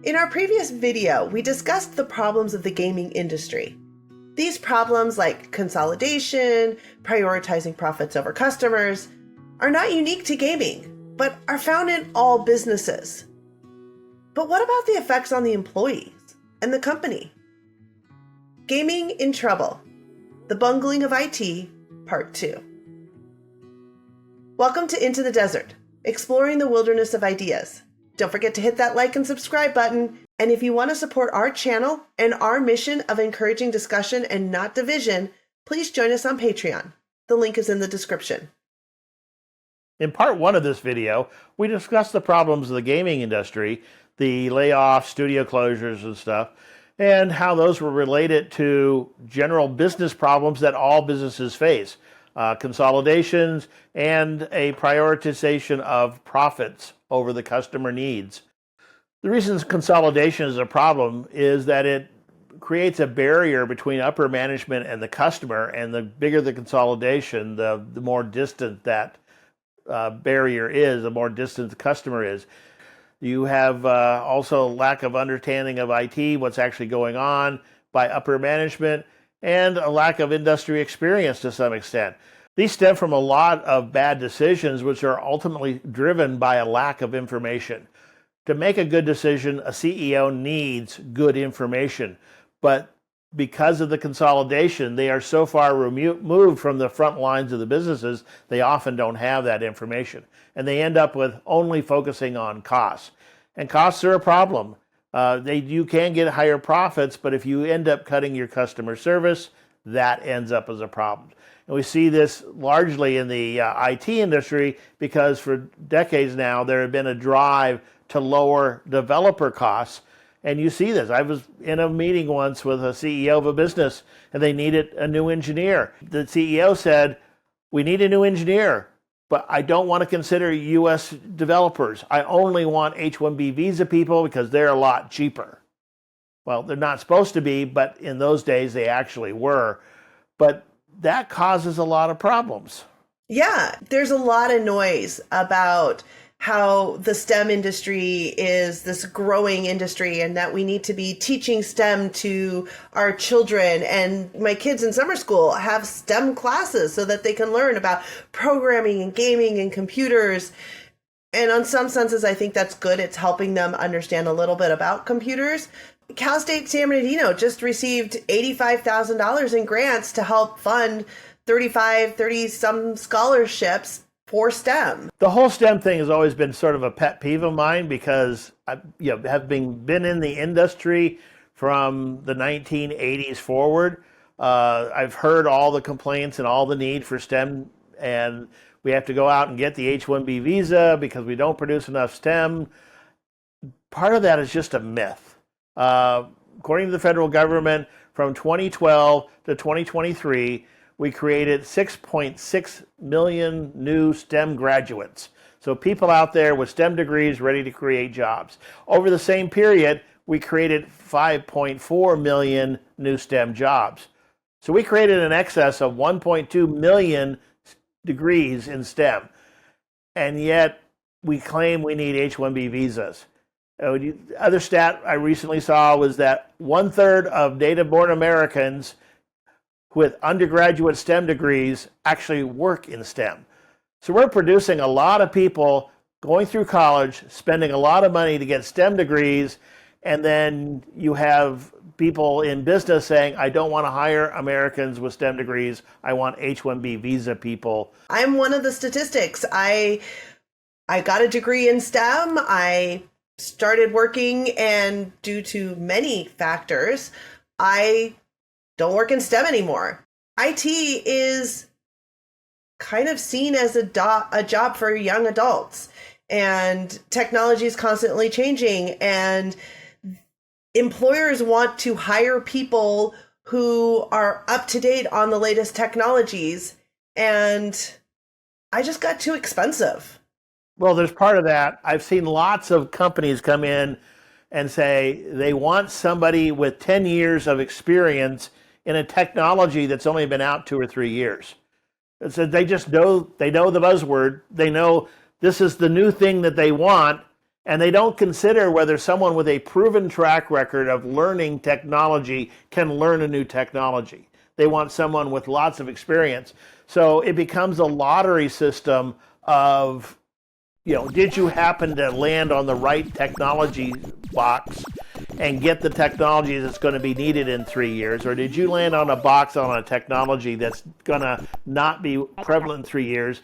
In our previous video, we discussed the problems of the gaming industry. These problems, like consolidation, prioritizing profits over customers, are not unique to gaming, but are found in all businesses. But what about the effects on the employees and the company? Gaming in Trouble, The Bungling of IT, Part 2. Welcome to Into the Desert, exploring the wilderness of ideas. Don't forget to hit that like and subscribe button. And if you want to support our channel and our mission of encouraging discussion and not division, please join us on Patreon. The link is in the description. In part one of this video, we discussed the problems of the gaming industry, the layoffs, studio closures and stuff, and how those were related to general business problems that all businesses face. Consolidations and a prioritization of profits over the customer needs. The reason consolidation is a problem is that it creates a barrier between upper management and the customer, and the bigger the consolidation, the more distant that barrier is, the more distant the customer is. You have also lack of understanding of IT, what's actually going on by upper management, and a lack of industry experience to some extent. These stem from a lot of bad decisions which are ultimately driven by a lack of information. To make a good decision, a CEO needs good information, but because of the consolidation, they are so far removed from the front lines of the businesses, they often don't have that information. And they end up with only focusing on costs. And costs are a problem. You can get higher profits, but if you end up cutting your customer service, that ends up as a problem. And we see this largely in the IT industry because for decades now there had been a drive to lower developer costs. And you see this. I was in a meeting once with a CEO of a business and they needed a new engineer. The CEO said, "We need a new engineer, but I don't want to consider US developers. I only want H-1B visa people because they're a lot cheaper." Well, they're not supposed to be, but in those days they actually were. But that causes a lot of problems. Yeah, there's a lot of noise about how the STEM industry is this growing industry and that we need to be teaching STEM to our children. And my kids in summer school have STEM classes so that they can learn about programming and gaming and computers. And on some senses, I think that's good. It's helping them understand a little bit about computers. Cal State San Bernardino just received $85,000 in grants to help fund 30-some scholarships for STEM. The whole STEM thing has always been sort of a pet peeve of mine because I have been in the industry from the 1980s forward. I've heard all the complaints and all the need for STEM, and we have to go out and get the H-1B visa because we don't produce enough STEM. Part of that is just a myth. According to the federal government, from 2012 to 2023, we created 6.6 million new STEM graduates. So people out there with STEM degrees ready to create jobs. Over the same period, we created 5.4 million new STEM jobs. So we created an excess of 1.2 million degrees in STEM. And yet we claim we need H-1B visas. Other stat I recently saw was that 1/3 of native-born Americans with undergraduate STEM degrees actually work in STEM. So we're producing a lot of people going through college, spending a lot of money to get STEM degrees, and then you have people in business saying, "I don't want to hire Americans with STEM degrees. I want H-1B visa people." I'm one of the statistics. I got a degree in STEM. I started working, and due to many factors, I don't work in STEM anymore. IT is kind of seen as a job for young adults, and technology is constantly changing, and employers want to hire people who are up to date on the latest technologies, and I just got too expensive. Well, there's part of that. I've seen lots of companies come in and say they want somebody with 10 years of experience in a technology that's only been out 2 or 3 years. So they just know, they know the buzzword. They know this is the new thing that they want, And they don't consider whether someone with a proven track record of learning technology can learn a new technology. They want someone with lots of experience. So it becomes a lottery system of, did you happen to land on the right technology box and get the technology that's going to be needed in 3 years? Or did you land on a box on a technology that's going to not be prevalent in 3 years?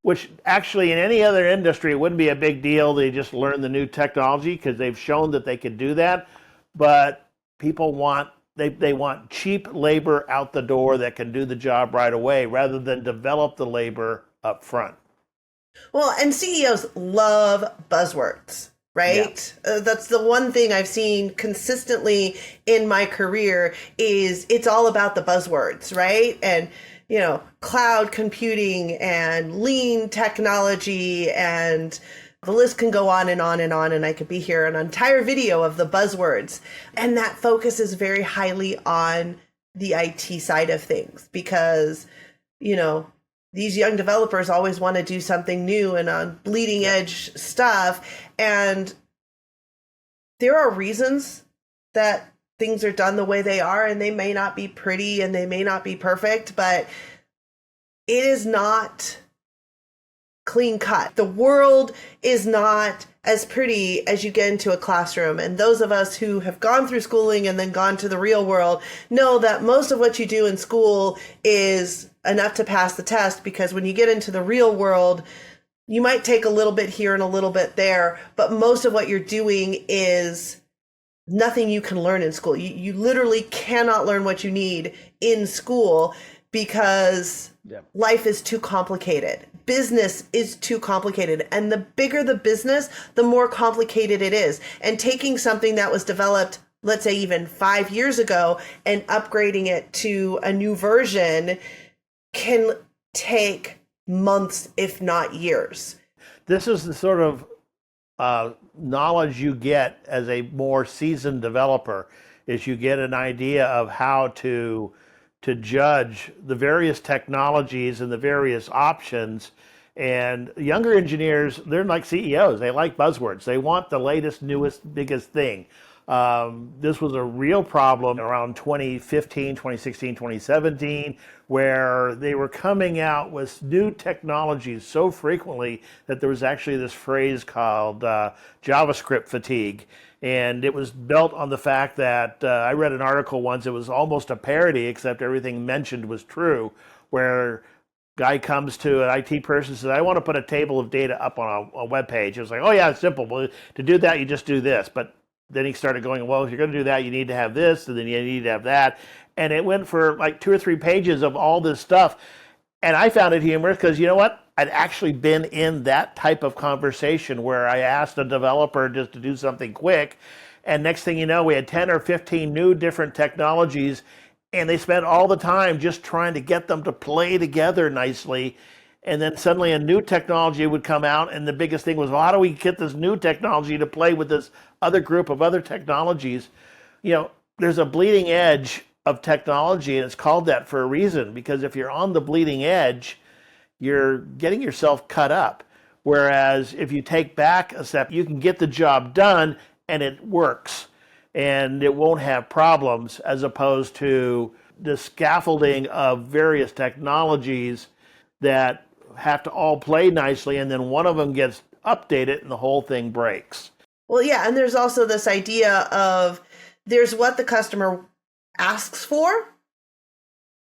Which actually in any other industry, it wouldn't be a big deal. They just learn the new technology because they've shown that they can do that. But people they want cheap labor out the door that can do the job right away rather than develop the labor up front. Well, and CEOs love buzzwords, right? Yeah. That's the one thing I've seen consistently in my career is it's all about the buzzwords, right? And cloud computing and lean technology, and the list can go on and on and on. And I could be here an entire video of the buzzwords. And that focus is very highly on the IT side of things because, these young developers always want to do something new and on bleeding edge stuff. And there are reasons that things are done the way they are, and they may not be pretty and they may not be perfect, but it is not clean cut. The world is not as pretty as you get into a classroom. And those of us who have gone through schooling and then gone to the real world know that most of what you do in school is enough to pass the test, because when you get into the real world, you might take a little bit here and a little bit there, but most of what you're doing is nothing you can learn in school. You literally cannot learn what you need in school because life is too complicated. Business is too complicated. And the bigger the business, the more complicated it is. And taking something that was developed, let's say even 5 years ago, and upgrading it to a new version can take months, if not years. This is the sort of knowledge you get as a more seasoned developer, is you get an idea of how to judge the various technologies and the various options. And younger engineers, they're like CEOs. They like buzzwords. They want the latest, newest, biggest thing. This was a real problem around 2015, 2016, 2017, where they were coming out with new technologies so frequently that there was actually this phrase called JavaScript fatigue. And it was built on the fact that I read an article once, it was almost a parody, except everything mentioned was true, where guy comes to an IT person and says, I want to put a table of data up on a web page. It was like, oh yeah, it's simple. Well, to do that, you just do this. But then he started going, well, if you're going to do that, you need to have this, and then you need to have that. And it went for like 2 or 3 pages of all this stuff. And I found it humorous because, you know what? I'd actually been in that type of conversation where I asked a developer just to do something quick. And next thing you know, we had 10 or 15 new different technologies, and they spent all the time just trying to get them to play together nicely. And then suddenly a new technology would come out, and the biggest thing was, well, how do we get this new technology to play with this other group of other technologies? There's a bleeding edge of technology, and it's called that for a reason, because if you're on the bleeding edge, you're getting yourself cut up. Whereas if you take back a step, you can get the job done and it works and it won't have problems, as opposed to the scaffolding of various technologies that have to all play nicely, and then one of them gets updated and the whole thing breaks. Well, yeah, and there's also this idea of there's what the customer asks for,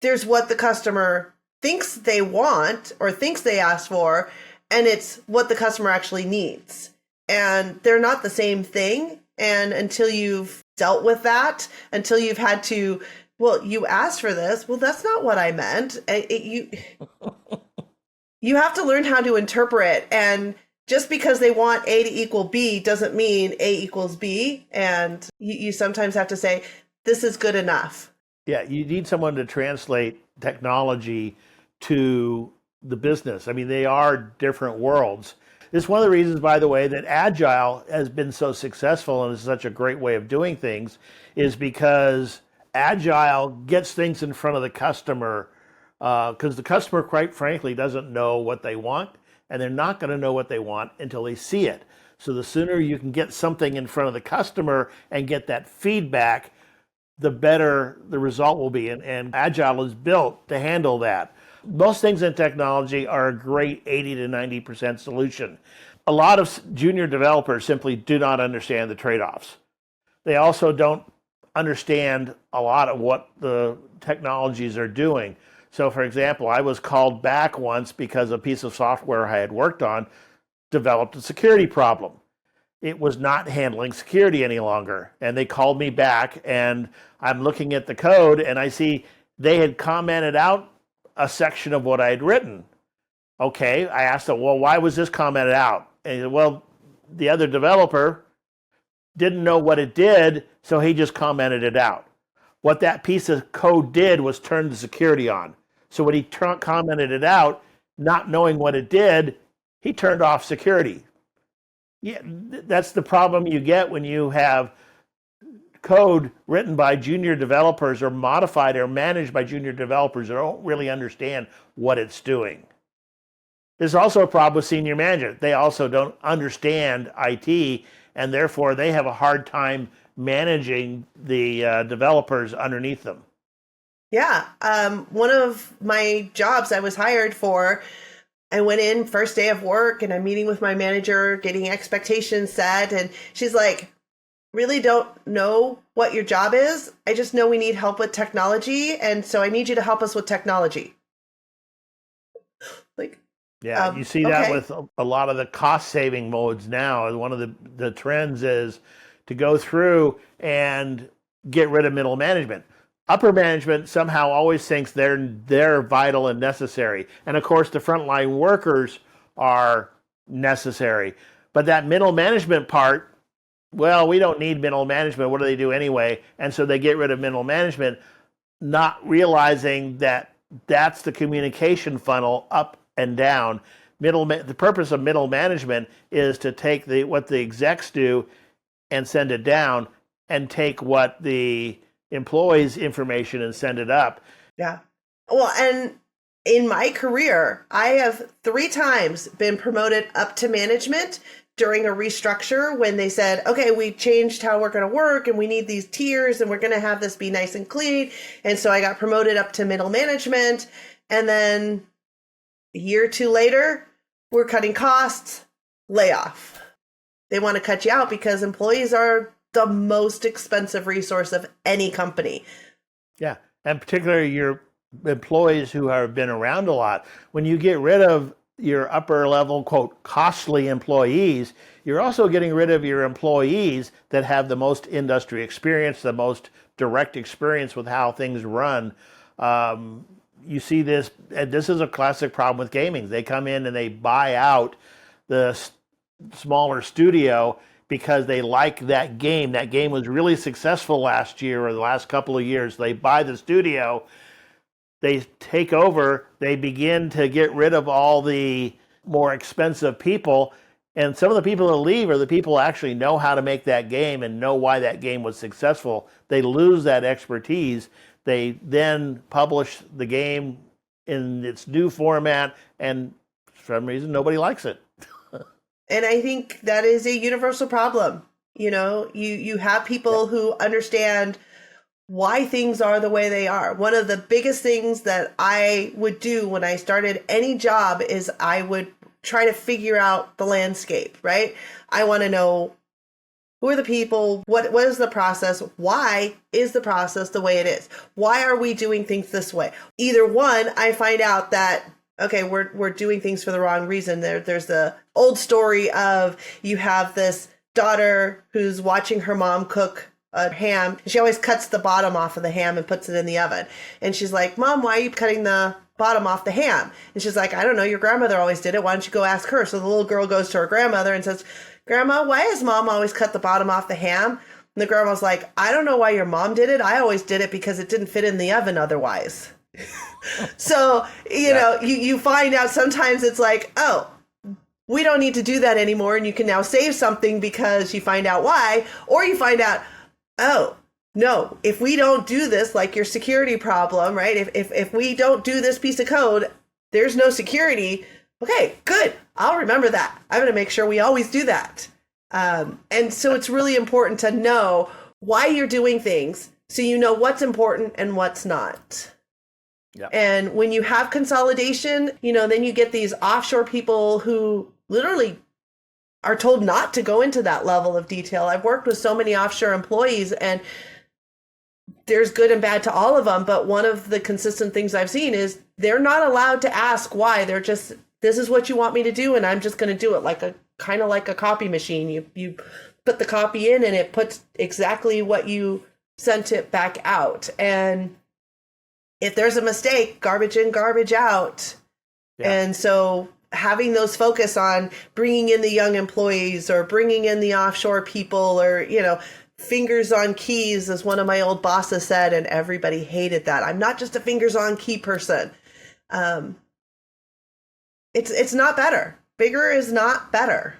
there's what the customer thinks they want or thinks they ask for, and it's what the customer actually needs. And they're not the same thing. And until you've dealt with that, until you've had to, well, you asked for this, well, that's not what I meant. You have to learn how to interpret. And just because they want A to equal B doesn't mean A equals B. And you sometimes have to say, this is good enough. Yeah, you need someone to translate technology to the business. I mean, they are different worlds. It's one of the reasons, by the way, that Agile has been so successful and is such a great way of doing things, is because Agile gets things in front of the customer, because the customer, quite frankly, doesn't know what they want, and they're not going to know what they want until they see it. So the sooner you can get something in front of the customer and get that feedback, the better the result will be. And Agile is built to handle that. Most things in technology are a great 80 to 90% solution. A lot of junior developers simply do not understand the trade-offs. They also don't understand a lot of what the technologies are doing. So for example, I was called back once because a piece of software I had worked on developed a security problem. It was not handling security any longer. And they called me back, and I'm looking at the code and I see they had commented out a section of what I had written. Okay, I asked them, well, why was this commented out? And he said, well, the other developer didn't know what it did, so he just commented it out. What that piece of code did was turn the security on. So when he commented it out, not knowing what it did, he turned off security. Yeah, that's the problem you get when you have code written by junior developers or modified or managed by junior developers that don't really understand what it's doing. There's also a problem with senior management. They also don't understand IT, and therefore they have a hard time managing the developers underneath them. Yeah. One of my jobs I was hired for, I went in first day of work and I'm meeting with my manager, getting expectations set. And she's like, really don't know what your job is. I just know we need help with technology. And so I need you to help us with technology. Like, yeah, you see that with a lot of the cost saving modes now. One of the trends is to go through and get rid of middle management. Upper management somehow always thinks they're vital and necessary. And of course, the frontline workers are necessary. But that middle management part, well, we don't need middle management. What do they do anyway? And so they get rid of middle management, not realizing that that's the communication funnel up and down. The purpose of middle management is to take what the execs do and send it down, and take what the employees' information and send it up. Yeah. Well, and in my career, I have 3 times been promoted up to management during a restructure when they said, okay, we changed how we're going to work and we need these tiers and we're going to have this be nice and clean. And so I got promoted up to middle management. And then a year or 2 later, we're cutting costs, layoff. They want to cut you out because employees are the most expensive resource of any company. Yeah, and particularly your employees who have been around a lot. When you get rid of your upper level, quote, costly employees, you're also getting rid of your employees that have the most industry experience, the most direct experience with how things run. You see this, and this is a classic problem with gaming. They come in and they buy out the smaller studio because they like that game. That game was really successful last year or the last couple of years. They buy the studio, they take over, they begin to get rid of all the more expensive people. And some of the people that leave are the people who actually know how to make that game and know why that game was successful. They lose that expertise. They then publish the game in its new format, and for some reason, nobody likes it. And I think that is a universal problem. You know, you have people who understand why things are the way they are. One of the biggest things that I would do when I started any job is I would try to figure out the landscape, right? I want to know who are the people, what is the process, why is the process the way it is? Why are we doing things this way? Either one, I find out that okay, we're doing things for the wrong reason. There's the old story of you have this daughter who's watching her mom cook a ham. She always cuts the bottom off of the ham and puts it in the oven. And she's like, Mom, why are you cutting the bottom off the ham? And she's like, I don't know. Your grandmother always did it. Why don't you go ask her? So the little girl goes to her grandmother and says, Grandma, why has Mom always cut the bottom off the ham? And the grandma's like, I don't know why your mom did it. I always did it because it didn't fit in the oven otherwise. So, you know, you find out sometimes it's like, oh, we don't need to do that anymore. And you can now save something because you find out why, or you find out, oh, no, if we don't do this, like your security problem, right? If we don't do this piece of code, there's no security. Okay, good. I'll remember that. I'm going to make sure we always do that. And so it's really important to know why you're doing things so you know what's important and what's not. Yeah. And when you have consolidation, then you get these offshore people who literally are told not to go into that level of detail. I've worked with so many offshore employees, and there's good and bad to all of them. But one of the consistent things I've seen is they're not allowed to ask why. They're just, this is what you want me to do, and I'm just going to do it, kind of like a copy machine. You put the copy in and it puts exactly what you sent it back out. And if there's a mistake, garbage in, garbage out. Yeah. And so having those focus on bringing in the young employees or bringing in the offshore people, or, fingers on keys, as one of my old bosses said, and everybody hated that. I'm not just a fingers on key person. It's not better. Bigger is not better.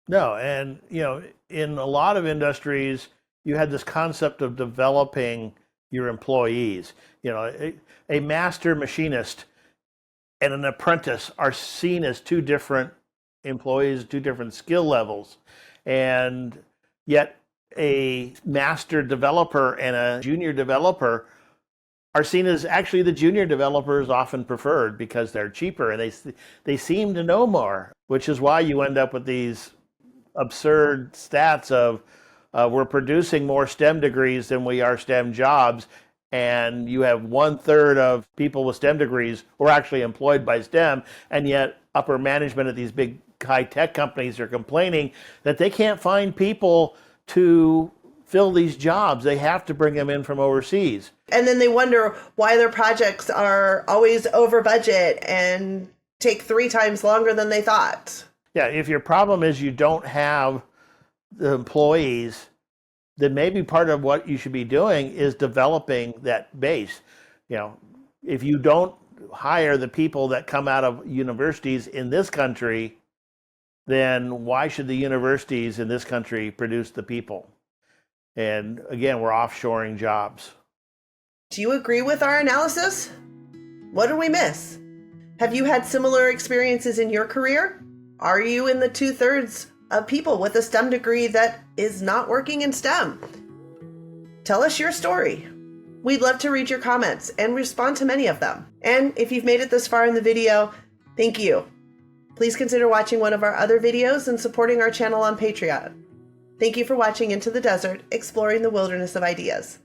No, and in a lot of industries, you had this concept of developing your employees. A master machinist and an apprentice are seen as two different employees, two different skill levels, and yet a master developer and a junior developer are seen as, actually, the junior developer is often preferred because they're cheaper and they seem to know more, which is why you end up with these absurd stats of we're producing more STEM degrees than we are STEM jobs, and you have 1/3 of people with STEM degrees who are actually employed by STEM, and yet upper management at these big high-tech companies are complaining that they can't find people to fill these jobs. They have to bring them in from overseas. And then they wonder why their projects are always over budget and take 3 times longer than they thought. Yeah, if your problem is you don't have the employees, then maybe part of what you should be doing is developing that base. If you don't hire the people that come out of universities in this country, then why should the universities in this country produce the people? And again, we're offshoring jobs. Do you agree with our analysis? What did we miss? Have you had similar experiences in your career? Are you in the 2/3 of people with a STEM degree that is not working in STEM? Tell us your story. We'd love to read your comments and respond to many of them. And if you've made it this far in the video, thank you. Please consider watching one of our other videos and supporting our channel on Patreon. Thank you for watching Into the Desert, exploring the wilderness of ideas.